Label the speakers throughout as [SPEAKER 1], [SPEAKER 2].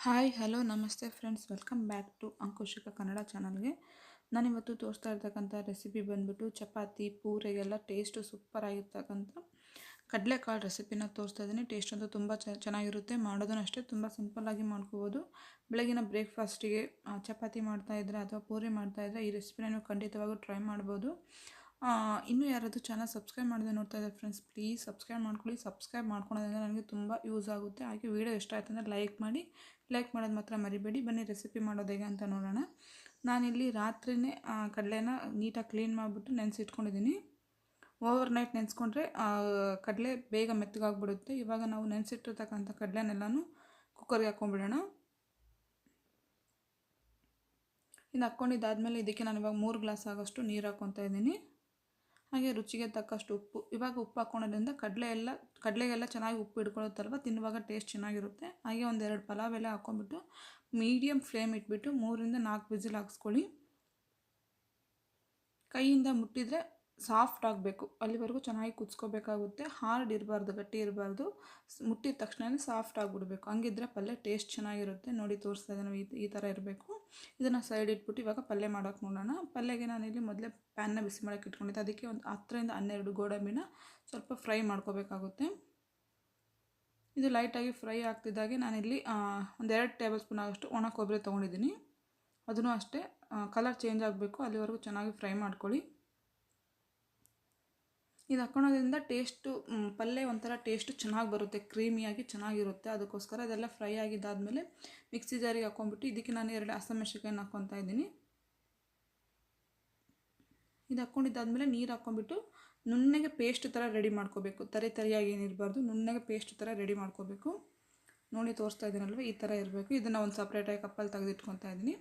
[SPEAKER 1] Hi hello ನಮಸ್ತೆ friends, welcome back to Ankushika Kannada ಚಾನಲ್ಗೆ. ನಾನಿವತ್ತು ತೋರಿಸ್ತಾ ಇರ್ತಕ್ಕಂಥ ರೆಸಿಪಿ ಬಂದ್ಬಿಟ್ಟು ಚಪಾತಿ ಪೂರಿಗೆಲ್ಲ ಟೇಸ್ಟು ಸೂಪರ್ ಆಗಿರ್ತಕ್ಕಂಥ ಕಡಲೆಕಾಳು ರೆಸಿಪಿನ ತೋರಿಸ್ತಾ ಇದ್ದೀನಿ. ಟೇಸ್ಟ್ ಅಂತೂ ತುಂಬ ಚೆನ್ನಾಗಿರುತ್ತೆ. ಮಾಡೋದನ್ನು ಅಷ್ಟೇ ತುಂಬ ಸಿಂಪಲ್ಲಾಗಿ ಮಾಡ್ಕೋಬೋದು. ಬೆಳಗಿನ ಬ್ರೇಕ್ಫಾಸ್ಟಿಗೆ ಚಪಾತಿ ಮಾಡ್ತಾಯಿದ್ರೆ ಅಥವಾ ಪೂರಿ ಮಾಡ್ತಾಯಿದ್ರೆ ಈ ರೆಸಿಪಿನ ನೀವು ಖಂಡಿತವಾಗೂ ಟ್ರೈ ಮಾಡ್ಬೋದು. ಇನ್ನೂ ಯಾರಾದರೂ ಚಾನಲ್ ಸಬ್ಸ್ಕ್ರೈಬ್ ಮಾಡದೆ ನೋಡ್ತಾ ಇದ್ದಾರೆ ಫ್ರೆಂಡ್ಸ್, ಪ್ಲೀಸ್ ಸಬ್ಸ್ಕ್ರೈಬ್ ಮಾಡ್ಕೊಳ್ಳಿ. ಸಬ್ಸ್ಕ್ರೈಬ್ ಮಾಡ್ಕೊಳ್ಳೋದ್ರಿಂದ ನನಗೆ ತುಂಬ ಯೂಸ್ ಆಗುತ್ತೆ. ಹಾಗೆ ವಿಡಿಯೋ ಇಷ್ಟ ಆಯ್ತು ಅಂದರೆ ಲೈಕ್ ಮಾಡೋದು ಮಾತ್ರ ಮರಿಬೇಡಿ. ಬನ್ನಿ ರೆಸಿಪಿ ಮಾಡೋದು ಹೇಗೆ ಅಂತ ನೋಡೋಣ. ನಾನಿಲ್ಲಿ ರಾತ್ರಿಯೇ ಕಡಲೆನ ನೀಟಾಗಿ ಕ್ಲೀನ್ ಮಾಡಿಬಿಟ್ಟು ನೆನೆಸಿಟ್ಕೊಂಡಿದ್ದೀನಿ. ಓವರ್ ನೈಟ್ ನೆನೆಸ್ಕೊಂಡ್ರೆ ಕಡಲೆ ಬೇಗ ಮೆತ್ತಗಾಗ್ಬಿಡುತ್ತೆ. ಇವಾಗ ನಾವು ನೆನೆಸಿಟ್ಟಿರ್ತಕ್ಕಂಥ ಕಡಲೆನೆಲ್ಲನೂ ಕುಕ್ಕರ್ಗೆ ಹಾಕ್ಕೊಂಡ್ಬಿಡೋಣ. ಇನ್ನು ಹಾಕ್ಕೊಂಡಿದ್ದಾದಮೇಲೆ ಇದಕ್ಕೆ ನಾನು ಇವಾಗ 3 ಗ್ಲಾಸ್ ಆಗೋಷ್ಟು ನೀರು ಹಾಕ್ಕೊತಾ ಇದ್ದೀನಿ. ಹಾಗೆ ರುಚಿಗೆ ತಕ್ಕಷ್ಟು ಉಪ್ಪು. ಇವಾಗ ಉಪ್ಪು ಹಾಕ್ಕೊಳೋದ್ರಿಂದ ಕಡಲೆಗೆಲ್ಲ ಚೆನ್ನಾಗಿ ಉಪ್ಪು ಹಿಡ್ಕೊಳ್ಳುತ್ತಲ್ವ, ತಿನ್ನುವಾಗ ಟೇಸ್ಟ್ ಚೆನ್ನಾಗಿರುತ್ತೆ. ಹಾಗೆ 1-2 ಪಲಾವ್ ಎಲೆ ಹಾಕ್ಕೊಂಬಿಟ್ಟು ಮೀಡಿಯಮ್ ಫ್ಲೇಮ್ ಇಟ್ಬಿಟ್ಟು 3-4 ವಿಸಿಲ್ ಹಾಕ್ಸ್ಕೊಳ್ಳಿ. ಕೈಯಿಂದ ಮುಟ್ಟಿದರೆ ಸಾಫ್ಟ್ ಆಗಬೇಕು, ಅಲ್ಲಿವರೆಗೂ ಚೆನ್ನಾಗಿ ಕುದಿಸ್ಕೋಬೇಕಾಗುತ್ತೆ. ಹಾರ್ಡ್ ಇರಬಾರ್ದು, ಗಟ್ಟಿ ಇರಬಾರ್ದು. ಮುಟ್ಟಿದ ತಕ್ಷಣ ಸಾಫ್ಟ್ ಆಗಿಬಿಡ್ಬೇಕು. ಹಂಗಿದ್ರೆ ಪಲ್ಯ ಟೇಸ್ಟ್ ಚೆನ್ನಾಗಿರುತ್ತೆ. ನೋಡಿ ತೋರಿಸ್ತಾ ಇದ್ದೀನಿ, ಈ ಥರ ಇರಬೇಕು. ಇದನ್ನು ಸೈಡ್ ಇಟ್ಬಿಟ್ಟು ಇವಾಗ ಪಲ್ಯ ಮಾಡೋಕ್ಕೆ ನೋಡೋಣ. ಪಲ್ಯಗೆ ನಾನಿಲ್ಲಿ ಮೊದಲೇ ಪ್ಯಾನ್ನ ಬಿಸಿ ಮಾಡೋಕ್ಕೆ ಇಟ್ಕೊಂಡಿದ್ದೆ. ಅದಕ್ಕೆ ಒಂದು 10-12 ಗೋಡಂಬಿನ ಸ್ವಲ್ಪ ಫ್ರೈ ಮಾಡ್ಕೋಬೇಕಾಗುತ್ತೆ. ಇದು ಲೈಟಾಗಿ ಫ್ರೈ ಆಗ್ತಿದ್ದಾಗೆ ನಾನಿಲ್ಲಿ 1-2 ಟೇಬಲ್ ಸ್ಪೂನ್ ಆಗೋಷ್ಟು ಒಣ ಕೊಬ್ಬರಿ ತೊಗೊಂಡಿದ್ದೀನಿ. ಅದನ್ನು ಅಷ್ಟೇ ಕಲರ್ ಚೇಂಜ್ ಆಗಬೇಕು, ಅಲ್ಲಿವರೆಗೂ ಚೆನ್ನಾಗಿ ಫ್ರೈ ಮಾಡ್ಕೊಳ್ಳಿ. ಇದು ಹಾಕ್ಕೊಳ್ಳೋದ್ರಿಂದ ಟೇಸ್ಟು ಪಲ್ಯ ಒಂಥರ ಟೇಸ್ಟು ಚೆನ್ನಾಗಿ ಬರುತ್ತೆ, ಕ್ರೀಮಿಯಾಗಿ ಚೆನ್ನಾಗಿರುತ್ತೆ. ಅದಕ್ಕೋಸ್ಕರ ಇದೆಲ್ಲ ಫ್ರೈ ಆಗಿದ್ದಾದಮೇಲೆ ಮಿಕ್ಸಿ ಜಾರಿಗೆ ಹಾಕ್ಕೊಂಬಿಟ್ಟು ಇದಕ್ಕೆ ನಾನು 2 ಹಸಿಮೆಣಸಿನಕಾಯಿನ ಹಾಕ್ಕೊತಾ ಇದ್ದೀನಿ. ಇದು ಹಾಕ್ಕೊಂಡಿದ್ದಾದಮೇಲೆ ನೀರು ಹಾಕ್ಕೊಂಬಿಟ್ಟು ನುಣ್ಣಗೆ ಪೇಸ್ಟ್ ಥರ ರೆಡಿ ಮಾಡ್ಕೋಬೇಕು. ತರಿಯಾಗಿ ಏನಿರಬಾರ್ದು, ನುಣ್ಣಗೆ ಪೇಸ್ಟ್ ಥರ ರೆಡಿ ಮಾಡ್ಕೋಬೇಕು. ನೋಡಿ ತೋರಿಸ್ತಾ ಇದ್ದೀನಲ್ವ, ಈ ಥರ ಇರಬೇಕು. ಇದನ್ನು ಒಂದು ಸಪ್ರೇಟಾಗಿ ಕಪ್ಪಲ್ಲಿ ತೆಗೆದಿಟ್ಕೊತಾ ಇದ್ದೀನಿ.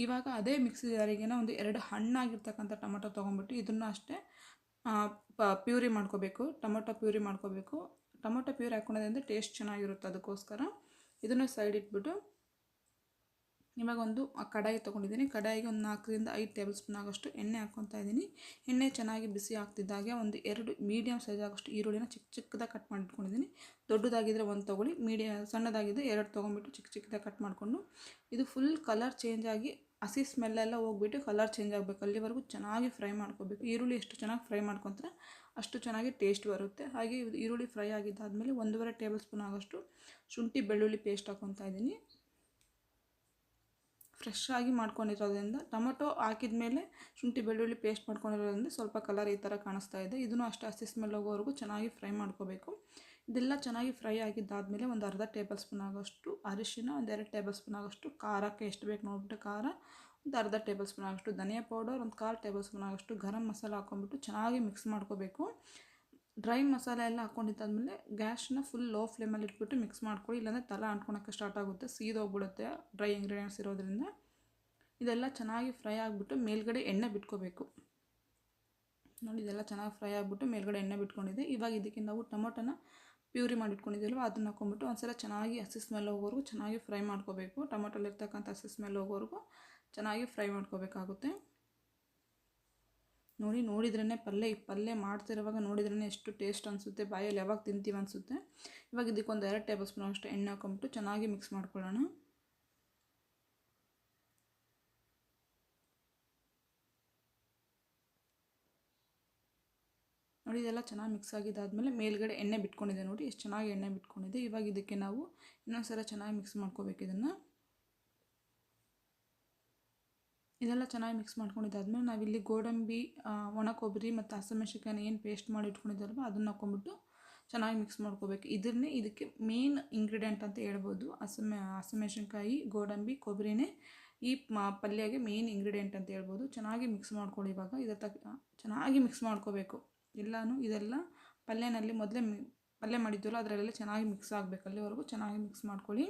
[SPEAKER 1] ಇವಾಗ ಅದೇ ಮಿಕ್ಸಿ ಜಾರಿಗೆ ಒಂದು 2 ಹಣ್ಣಾಗಿರ್ತಕ್ಕಂಥ ಟೊಮೊಟೊ ತೊಗೊಂಬಿಟ್ಟು ಇದನ್ನು ಅಷ್ಟೇ ಪ್ಯೂರಿ ಮಾಡ್ಕೋಬೇಕು. ಟೊಮೊಟೊ ಪ್ಯೂರಿ ಮಾಡ್ಕೋಬೇಕು. ಟೊಮೊಟೊ ಪ್ಯೂರಿ ಹಾಕ್ಕೊಳ್ಳೋದ್ರಿಂದ ಟೇಸ್ಟ್ ಚೆನ್ನಾಗಿರುತ್ತೆ. ಅದಕ್ಕೋಸ್ಕರ ಇದನ್ನು ಸೈಡ್ ಇಟ್ಬಿಟ್ಟು ಇವಾಗ ಒಂದು ಕಡಾಯಿ ತೊಗೊಂಡಿದ್ದೀನಿ. ಕಡಾಯಿಗೆ ಒಂದು 4-5 ಟೇಬಲ್ ಸ್ಪೂನ್ ಆಗೋಷ್ಟು ಎಣ್ಣೆ ಹಾಕ್ಕೊತಾ ಇದ್ದೀನಿ. ಎಣ್ಣೆ ಚೆನ್ನಾಗಿ ಬಿಸಿ ಆಗ್ತಿದ್ದಾಗೆ 2 ಮೀಡಿಯಮ್ ಸೈಜ್ ಆಗೋಷ್ಟು ಈರುಳ್ಳಿನ ಚಿಕ್ಕದಾಗಿ ಕಟ್ ಮಾಡಿಟ್ಕೊಂಡಿದ್ದೀನಿ. ದೊಡ್ಡದಾಗಿದ್ದರೆ 1 ತೊಗೊಳ್ಳಿ, ಸಣ್ಣದಾಗಿದ್ದರೆ 2 ತೊಗೊಂಬಿಟ್ಟು ಚಿಕ್ಕದಾಗಿ ಕಟ್ ಮಾಡಿಕೊಂಡು ಇದು ಫುಲ್ ಕಲರ್ ಚೇಂಜ್ ಆಗಿ ಹಸಿ ಸ್ಮೆಲ್ಲೆಲ್ಲ ಹೋಗ್ಬಿಟ್ಟು ಕಲರ್ ಚೇಂಜ್ ಆಗಬೇಕು. ಅಲ್ಲಿವರೆಗೂ ಚೆನ್ನಾಗಿ ಫ್ರೈ ಮಾಡ್ಕೋಬೇಕು. ಈರುಳ್ಳಿ ಎಷ್ಟು ಚೆನ್ನಾಗಿ ಫ್ರೈ ಮಾಡ್ಕೊತಾರೆ ಅಷ್ಟು ಚೆನ್ನಾಗಿ ಟೇಸ್ಟ್ ಬರುತ್ತೆ. ಹಾಗೆ ಈರುಳ್ಳಿ ಫ್ರೈ ಆಗಿದ್ದಾದಮೇಲೆ 1.5 ಟೇಬಲ್ ಸ್ಪೂನ್ ಆಗೋಷ್ಟು ಶುಂಠಿ ಬೆಳ್ಳುಳ್ಳಿ ಪೇಸ್ಟ್ ಹಾಕ್ಕೊತಾ ಇದ್ದೀನಿ. ಫ್ರೆಶ್ ಆಗಿ ಮಾಡ್ಕೊಂಡಿರೋದ್ರಿಂದ ಟೊಮೊಟೊ ಹಾಕಿದ ಮೇಲೆ ಶುಂಠಿ ಬೆಳ್ಳುಳ್ಳಿ ಪೇಸ್ಟ್ ಮಾಡ್ಕೊಂಡಿರೋದ್ರಿಂದ ಸ್ವಲ್ಪ ಕಲರ್ ಈ ಥರ ಕಾಣಿಸ್ತಾ ಇದೆ. ಇದನ್ನು ಅಷ್ಟೇ ಹಸಿ ಸ್ಮೆಲ್ ಹೋಗೋವರೆಗೂ ಚೆನ್ನಾಗಿ ಫ್ರೈ ಮಾಡ್ಕೋಬೇಕು. ಇದೆಲ್ಲ ಚೆನ್ನಾಗಿ ಫ್ರೈ ಆಗಿದ್ದಾದಮೇಲೆ ಒಂದು ಅರ್ಧ ಟೇಬಲ್ ಸ್ಪೂನ್ ಆಗೋಷ್ಟು ಅರಿಶಿನ, 1-2 ಟೇಬಲ್ ಸ್ಪೂನ್ ಆಗೋಷ್ಟು ಖಾರಕ್ಕೆ ಎಷ್ಟು ಬೇಕು ನೋಡ್ಬಿಟ್ಟು ಖಾರ, ಒಂದು ಅರ್ಧ ಟೇಬಲ್ ಸ್ಪೂನ್ ಆಗೋಷ್ಟು ಧನಿಯಾ ಪೌಡರ್, 1/4 ಟೇಬಲ್ ಸ್ಪೂನ್ ಆಗೋಷ್ಟು ಗರಂ ಮಸಾಲ ಹಾಕ್ಕೊಂಬಿಟ್ಟು ಚೆನ್ನಾಗಿ ಮಿಕ್ಸ್ ಮಾಡ್ಕೋಬೇಕು. ಡ್ರೈ ಮಸಾಲೆ ಎಲ್ಲ ಹಾಕ್ಕೊಂಡಿದ್ದಾದಮೇಲೆ ಗ್ಯಾಸ್ನ ಫುಲ್ ಲೋ ಫ್ಲೇಮಲ್ಲಿ ಇಟ್ಬಿಟ್ಟು ಮಿಕ್ಸ್ ಮಾಡ್ಕೊಳ್ಳಿ. ಇಲ್ಲಾಂದರೆ ತಲೆ ಅಂಟ್ಕೊಳಕ್ಕೆ ಸ್ಟಾರ್ಟ್ ಆಗುತ್ತೆ, ಸೀದೋಗ್ಬಿಡುತ್ತೆ ಡ್ರೈ ಇಂಗ್ರೀಡಿಯೆಂಟ್ಸ್ ಇರೋದ್ರಿಂದ. ಇದೆಲ್ಲ ಚೆನ್ನಾಗಿ ಫ್ರೈ ಆಗಿಬಿಟ್ಟು ಮೇಲ್ಗಡೆ ಎಣ್ಣೆ ಬಿಟ್ಕೋಬೇಕು. ನೋಡಿ ಇದೆಲ್ಲ ಚೆನ್ನಾಗಿ ಫ್ರೈ ಆಗಿಬಿಟ್ಟು ಮೇಲ್ಗಡೆ ಎಣ್ಣೆ ಬಿಟ್ಕೊಂಡಿದೆ. ಇವಾಗ ಇದಕ್ಕೆ ನಾವು ಟೊಮೊಟೊನ ಪ್ಯೂರಿ ಮಾಡಿಟ್ಕೊಂಡಿದ್ದೀವಲ್ವ ಅದನ್ನು ಹಾಕ್ಕೊಂಬಿಟ್ಟು ಒಂದ್ಸಲ ಚೆನ್ನಾಗಿ ಹಸಿ ಸ್ಮೆಲ್ ಹೋಗೋವರೆಗೂ ಚೆನ್ನಾಗಿ ಫ್ರೈ ಮಾಡ್ಕೋಬೇಕು. ಟೊಮೊಟೊಲಿರ್ತಕ್ಕಂಥ ಹಸಿ ಸ್ಮೆಲ್ ಹೋಗೋವರೆಗೂ ಚೆನ್ನಾಗಿ ಫ್ರೈ ಮಾಡ್ಕೋಬೇಕಾಗುತ್ತೆ. ನೋಡಿದ್ರೇ ಪಲ್ಯ ಮಾಡ್ತಿರುವಾಗ ನೋಡಿದ್ರೇ ಎಷ್ಟು ಟೇಸ್ಟ್ ಅನಿಸುತ್ತೆ, ಬಾಯಲ್ಲಿ ಯಾವಾಗ ತಿಂತೀವಿ ಅನಿಸುತ್ತೆ. ಇವಾಗ ಇದಕ್ಕೆ 1-2 ಟೇಬಲ್ ಸ್ಪೂನ್ ಅಷ್ಟು ಎಣ್ಣೆ ಹಾಕ್ಕೊಂಬಿಟ್ಟು ಚೆನ್ನಾಗಿ ಮಿಕ್ಸ್ ಮಾಡ್ಕೊಳ್ಳೋಣ. ನೋಡಿ ಇದೆಲ್ಲ ಚೆನ್ನಾಗಿ ಮಿಕ್ಸ್ ಆಗಿದ್ದಾದಮೇಲೆ ಮೇಲ್ಗಡೆ ಎಣ್ಣೆ ಬಿಟ್ಕೊಂಡಿದೆ. ನೋಡಿ ಎಷ್ಟು ಚೆನ್ನಾಗಿ ಎಣ್ಣೆ ಬಿಟ್ಕೊಂಡಿದೆ. ಇವಾಗ ಇದಕ್ಕೆ ನಾವು ಇನ್ನೊಂದ್ಸಲ ಚೆನ್ನಾಗಿ ಮಿಕ್ಸ್ ಮಾಡ್ಕೋಬೇಕು. ಇದೆಲ್ಲ ಚೆನ್ನಾಗಿ ಮಿಕ್ಸ್ ಮಾಡ್ಕೊಂಡಿದ್ದಾದ್ಮೇಲೆ ನಾವಿಲ್ಲಿ ಗೋಡಂಬಿ, ಒಣ ಕೊಬ್ಬರಿ ಮತ್ತು ಹಸಿಮೆಣಸಿನಕಾಯಿನ ಏನು ಪೇಸ್ಟ್ ಮಾಡಿ ಇಟ್ಕೊಂಡಿದ್ದಾರಲ್ವ ಅದನ್ನು ಹಾಕ್ಕೊಂಬಿಟ್ಟು ಚೆನ್ನಾಗಿ ಮಿಕ್ಸ್ ಮಾಡ್ಕೋಬೇಕು. ಇದಕ್ಕೆ ಮೇನ್ ಇಂಗ್ರೀಡಿಯೆಂಟ್ ಅಂತ ಹೇಳ್ಬೋದು. ಹಸಿಮೆಣಸಿನಕಾಯಿ, ಗೋಡಂಬಿ, ಕೊಬ್ಬರಿನೇ ಈ ಪಲ್ಯಗೆ ಮೇನ್ ಇಂಗ್ರೀಡಿಯೆಂಟ್ ಅಂತ ಹೇಳ್ಬೋದು. ಚೆನ್ನಾಗಿ ಮಿಕ್ಸ್ ಮಾಡ್ಕೊಳ್ಳಿ. ಇವಾಗ ಚೆನ್ನಾಗಿ ಮಿಕ್ಸ್ ಮಾಡ್ಕೋಬೇಕು ಇದೆಲ್ಲ ಪಲ್ಯನಲ್ಲಿ ಮೊದಲೇ ಪಲ್ಯ ಮಾಡಿದ್ವಲ್ಲ ಅದರಲ್ಲೆಲ್ಲ ಚೆನ್ನಾಗಿ ಮಿಕ್ಸ್ ಆಗಬೇಕು. ಅಲ್ಲಿವರೆಗೂ ಚೆನ್ನಾಗಿ ಮಿಕ್ಸ್ ಮಾಡ್ಕೊಳ್ಳಿ.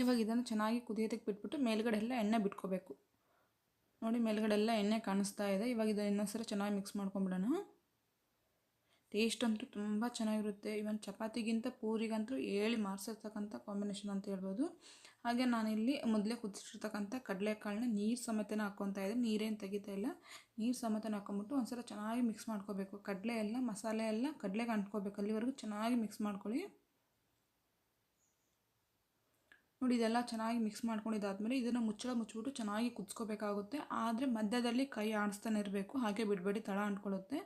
[SPEAKER 1] ಇವಾಗ ಇದನ್ನು ಚೆನ್ನಾಗಿ ಕುದಿಯೋದಕ್ಕೆ ಬಿಟ್ಬಿಟ್ಟು ಮೇಲ್ಗಡೆ ಎಲ್ಲ ಎಣ್ಣೆ ಬಿಟ್ಕೋಬೇಕು. ನೋಡಿ ಮೇಲ್ಗಡೆ ಎಲ್ಲ ಎಣ್ಣೆ ಕಾಣಿಸ್ತಾ ಇದೆ. ಇವಾಗ ಇದನ್ನು ಇನ್ನೊಂದ್ಸಲ ಚೆನ್ನಾಗಿ ಮಿಕ್ಸ್ ಮಾಡ್ಕೊಂಬಿಡೋಣ. ಟೇಸ್ಟ್ ಅಂತೂ ತುಂಬ ಚೆನ್ನಾಗಿರುತ್ತೆ. ಇವನ್ ಚಪಾತಿಗಿಂತ ಪೂರಿಗಂತೂ ಹೇಳಿ ಮಾರ್ಸಿರ್ತಕ್ಕಂಥ ಕಾಂಬಿನೇಷನ್ ಅಂತ ಹೇಳ್ಬೋದು. ಹಾಗೆ ನಾನಿಲ್ಲಿ ಮೊದಲೇ ಕುದಿಸಿರ್ತಕ್ಕಂಥ ಕಡಲೆಕಾಳನ್ನ ನೀರು ಸಮೇತನ ಹಾಕ್ಕೊತಾ ಇದ್ದೀನಿ, ನೀರೇನು ತೆಗಿತಾ ಇಲ್ಲ, ನೀರು ಸಮೇತನ ಹಾಕ್ಕೊಂಬಿಟ್ಟು ಒಂದ್ಸಲ ಚೆನ್ನಾಗಿ ಮಿಕ್ಸ್ ಮಾಡ್ಕೋಬೇಕು. ಕಡಲೆ ಎಲ್ಲ ಮಸಾಲೆ ಎಲ್ಲ ಕಡಲೆಗೆ ಅಂಟ್ಕೋಬೇಕು, ಅಲ್ಲಿವರೆಗೂ ಚೆನ್ನಾಗಿ ಮಿಕ್ಸ್ ಮಾಡ್ಕೊಳ್ಳಿ. ನೋಡಿ ಇದೆಲ್ಲ ಚೆನ್ನಾಗಿ ಮಿಕ್ಸ್ ಮಾಡ್ಕೊಂಡಿದ್ದಾದಮೇಲೆ ಇದನ್ನು ಮುಚ್ಚಿಬಿಟ್ಟು ಚೆನ್ನಾಗಿ ಕುದಿಸ್ಕೋಬೇಕಾಗುತ್ತೆ. ಆದರೆ ಮಧ್ಯದಲ್ಲಿ ಕೈ ಆಡಿಸ್ತಾನೆ ಇರಬೇಕು, ಹಾಗೆ ಬಿಡಬೇಡಿ, ತಳ ಅಂಟ್ಕೊಳ್ಳುತ್ತೆ.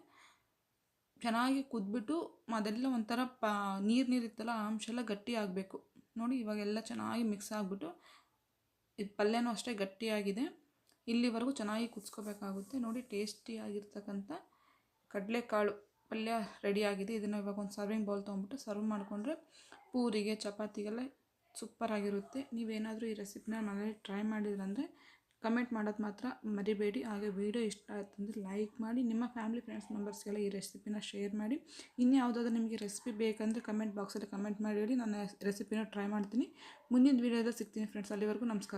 [SPEAKER 1] ಚೆನ್ನಾಗಿ ಕುದ್ಬಿಟ್ಟು ಅದೆಲ್ಲ ಒಂಥರ ನೀರು ಇರುತ್ತಲ್ಲ, ಆ ಅಂಶ ಎಲ್ಲ ಗಟ್ಟಿ ಆಗಬೇಕು. ನೋಡಿ ಇವಾಗೆಲ್ಲ ಚೆನ್ನಾಗಿ ಮಿಕ್ಸ್ ಆಗಿಬಿಟ್ಟು ಇದು ಪಲ್ಯನೂ ಅಷ್ಟೇ ಗಟ್ಟಿಯಾಗಿದೆ. ಇಲ್ಲಿವರೆಗೂ ಚೆನ್ನಾಗಿ ಕುದಿಸ್ಕೋಬೇಕಾಗುತ್ತೆ. ನೋಡಿ ಟೇಸ್ಟಿಯಾಗಿರ್ತಕ್ಕಂಥ ಕಡಲೆಕಾಳು ಪಲ್ಯ ರೆಡಿಯಾಗಿದೆ. ಇದನ್ನು ಇವಾಗ ಒಂದು ಸರ್ವಿಂಗ್ ಬೌಲ್ ತೊಗೊಂಬಿಟ್ಟು ಸರ್ವ್ ಮಾಡಿಕೊಂಡ್ರೆ ಪೂರಿಗೆ ಚಪಾತಿಗೆಲ್ಲ ಸೂಪರಾಗಿರುತ್ತೆ. ನೀವೇನಾದರೂ ಈ ರೆಸಿಪಿನ ಮನೇಲಿ ಟ್ರೈ ಮಾಡಿದ್ರಂದರೆ ಕಮೆಂಟ್ ಮಾಡೋದು ಮಾತ್ರ ಮರಿಬೇಡಿ. ಹಾಗೆ ವಿಡಿಯೋ ಇಷ್ಟ ಆಯ್ತು ಅಂದರೆ ಲೈಕ್ ಮಾಡಿ, ನಿಮ್ಮ ಫ್ಯಾಮಿಲಿ ಫ್ರೆಂಡ್ಸ್ ಮೆಂಬರ್ಸ್ಗೆಲ್ಲ ಈ ರೆಸಿಪಿನ ಶೇರ್ ಮಾಡಿ. ಇನ್ಯಾವುದಾದ್ರೂ ನಿಮಗೆ ರೆಸಿಪಿ ಬೇಕಂದರೆ ಕಮೆಂಟ್ ಬಾಕ್ಸಲ್ಲಿ ಕಮೆಂಟ್ ಮಾಡಿ ಹೇಳಿ, ನಾನು ರೆಸಿಪಿನ ಟ್ರೈ ಮಾಡ್ತೀನಿ. ಮುಂದಿನ ವೀಡಿಯೋದಲ್ಲಿ ಸಿಗ್ತೀನಿ ಫ್ರೆಂಡ್ಸ್. ಅಲ್ಲಿವರೆಗೂ ನಮಸ್ಕಾರ.